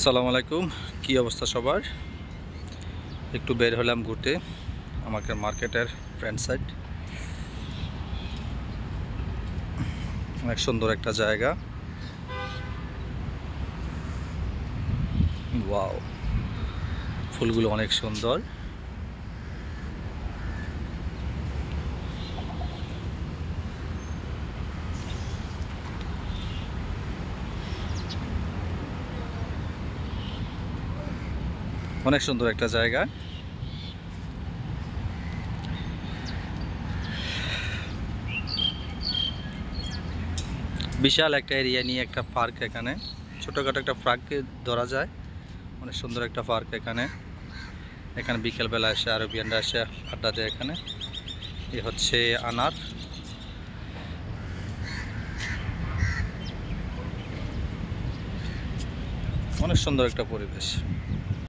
আসসালামু আলাইকুম, কি অবস্থা সবার? একটু বের হলাম ঘুরতে আমাকে মার্কেটের ফ্রন্ট সাইড। অনেক সুন্দর একটা জায়গা। ওয়াও, ফুলগুলো অনেক সুন্দর। অনেক সুন্দর একটা জায়গা। বিশাল একটা এরিয়া নিয়ে একটা পার্ক। এখানে ছোটোখাটো একটা পার্ককে ধরা যায়। অনেক সুন্দর একটা পার্ক এখানে। এখানে বিকেলবেলা এসে আরবিয়ানরা এসে আড্ডা দেয়। এখানে এ হচ্ছে আনার। অনেক সুন্দর একটা পরিবেশ।